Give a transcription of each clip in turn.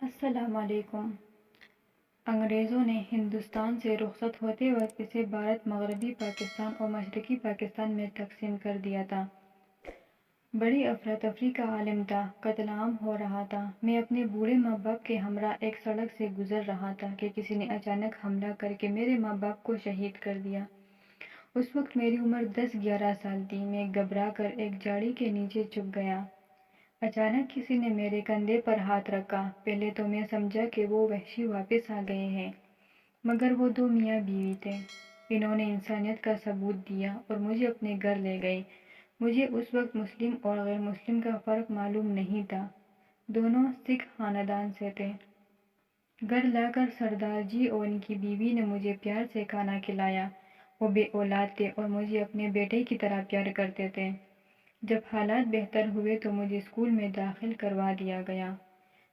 السلام علیکم۔ انگریزوں نے ہندوستان سے رخصت ہوتے وقت اسے بھارت، مغربی پاکستان اور مشرقی پاکستان میں تقسیم کر دیا تھا۔ بڑی افراتفری کا عالم تھا، قتل عام ہو رہا تھا۔ میں اپنے بوڑھے ماں باپ کے ہمراہ ایک سڑک سے گزر رہا تھا کہ کسی نے اچانک حملہ کر کے میرے ماں باپ کو شہید کر دیا۔ اس وقت میری عمر 10-11 سال تھی۔ میں گھبرا کر ایک جھاڑی کے نیچے چھپ گیا۔ اچانک کسی نے میرے کندھے پر ہاتھ رکھا۔ پہلے تو میں سمجھا کہ وہ وحشی واپس آ گئے ہیں، مگر وہ 2 میاں بیوی تھے۔ انہوں نے انسانیت کا ثبوت دیا اور مجھے اپنے گھر لے گئے۔ مجھے اس وقت مسلم اور غیر مسلم کا فرق معلوم نہیں تھا۔ دونوں سکھ خاندان سے تھے۔ گھر لا کر سردار جی اور ان کی بیوی نے مجھے پیار سے کھانا کھلایا۔ وہ بے اولاد تھے اور مجھے اپنے بیٹے کی طرح پیار کرتے تھے۔ جب حالات بہتر ہوئے تو مجھے اسکول میں داخل کروا دیا گیا۔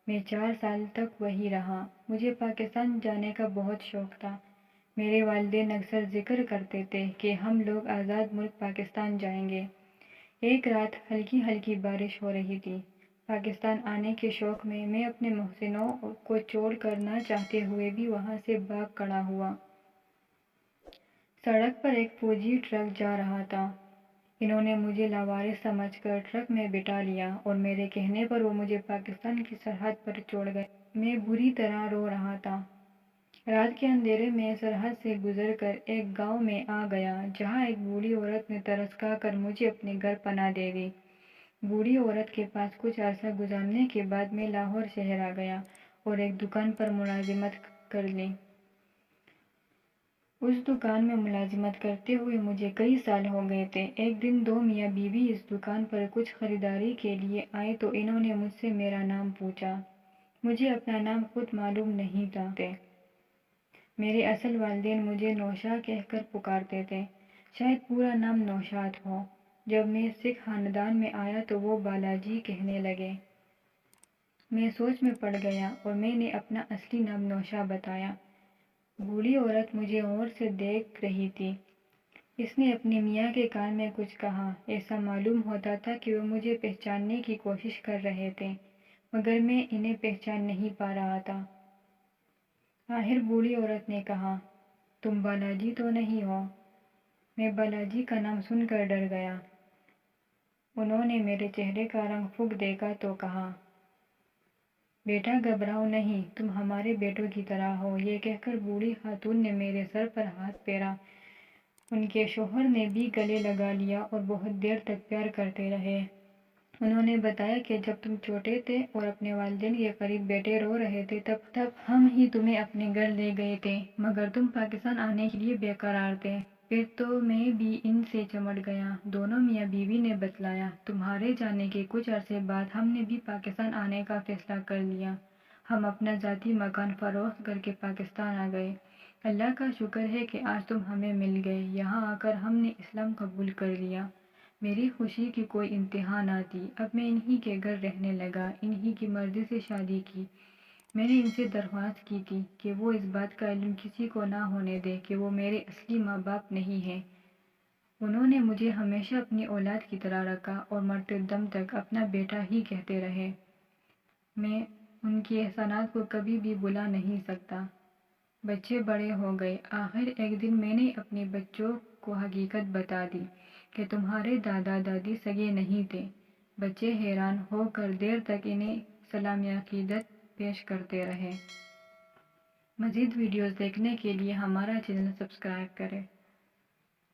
میں 4 سال تک وہیں رہا۔ مجھے پاکستان جانے کا بہت شوق تھا۔ میرے والدین اکثر ذکر کرتے تھے کہ ہم لوگ آزاد ملک پاکستان جائیں گے۔ ایک رات ہلکی ہلکی بارش ہو رہی تھی۔ پاکستان آنے کے شوق میں میں اپنے محسنوں کو چھوڑ کر نہ چاہتے ہوئے بھی وہاں سے بھاگ کھڑا ہوا۔ سڑک پر ایک فوجی ٹرک جا رہا تھا۔ انہوں نے مجھے لاوارث سمجھ کر ٹرک میں بٹھا لیا اور میرے کہنے پر وہ مجھے پاکستان کی سرحد پر چھوڑ گئے۔ میں بری طرح رو رہا تھا۔ رات کے اندھیرے میں سرحد سے گزر کر ایک گاؤں میں آ گیا جہاں ایک بوڑھی عورت نے ترس کھا کر مجھے اپنے گھر پناہ دے دی۔ بوڑھی عورت کے پاس کچھ عرصہ گزارنے کے بعد میں لاہور شہر آ گیا اور ایک دکان پر ملازمت کر لی۔ اس دکان میں ملازمت کرتے ہوئے مجھے کئی سال ہو گئے تھے۔ ایک دن 2 میاں بیوی اس دکان پر کچھ خریداری کے لیے آئے تو انہوں نے مجھ سے میرا نام پوچھا۔ مجھے اپنا نام خود معلوم نہیں تھا۔ میرے اصل والدین مجھے نوشا کہہ کر پکارتے تھے، شاید پورا نام نوشاد ہو۔ جب میں سکھ خاندان میں آیا تو وہ بالاجی کہنے لگے۔ میں سوچ میں پڑ گیا اور میں نے اپنا اصلی نام نوشا بتایا۔ بوڑھی عورت مجھے غور سے دیکھ رہی تھی۔ اس نے اپنے میاں کے کان میں کچھ کہا۔ ایسا معلوم ہوتا تھا کہ وہ مجھے پہچاننے کی کوشش کر رہے تھے، مگر میں انہیں پہچان نہیں پا رہا تھا۔ آخر بوڑھی عورت نے کہا، تم بالاجی تو نہیں ہو؟ میں بالاجی کا نام سن کر ڈر گیا۔ انہوں نے میرے چہرے کا رنگ پھک دیکھا تو کہا، بیٹا گھبراؤ نہیں، تم ہمارے بیٹوں کی طرح ہو۔ یہ کہہ کر بوڑھی خاتون نے میرے سر پر ہاتھ پھیرا۔ ان کے شوہر نے بھی گلے لگا لیا اور بہت دیر تک پیار کرتے رہے۔ انہوں نے بتایا کہ جب تم چھوٹے تھے اور اپنے والدین کے قریب بیٹھے رو رہے تھے تب ہم ہی تمہیں اپنے گھر لے گئے تھے، مگر تم پاکستان آنے کے لیے بے قرار تھے۔ پھر تو میں بھی ان سے چمٹ گیا۔ دونوں میاں بیوی نے بتلایا، تمہارے جانے کے کچھ عرصے بعد ہم نے بھی پاکستان آنے کا فیصلہ کر لیا۔ ہم اپنا ذاتی مکان فروخت کر کے پاکستان آ گئے۔ اللہ کا شکر ہے کہ آج تم ہمیں مل گئے۔ یہاں آ کر ہم نے اسلام قبول کر لیا۔ میری خوشی کی کوئی انتہا نہ تھی۔ اب میں انہی کے گھر رہنے لگا، انہی کی مرضی سے شادی کی۔ میں نے ان سے درخواست کی تھی کہ وہ اس بات کا علم کسی کو نہ ہونے دیں کہ وہ میرے اصلی ماں باپ نہیں ہیں۔ انہوں نے مجھے ہمیشہ اپنی اولاد کی طرح رکھا اور مرتے دم تک اپنا بیٹا ہی کہتے رہے۔ میں ان کے احسانات کو کبھی بھی بھلا نہیں سکتا۔ بچے بڑے ہو گئے۔ آخر ایک دن میں نے اپنے بچوں کو حقیقت بتا دی کہ تمہارے دادا دادی سگے نہیں تھے۔ بچے حیران ہو کر دیر تک انہیں سلام عقیدت پیش کرتے رہے۔ مزید ویڈیوز دیکھنے کے لیے ہمارا چینل سبسکرائب کریں۔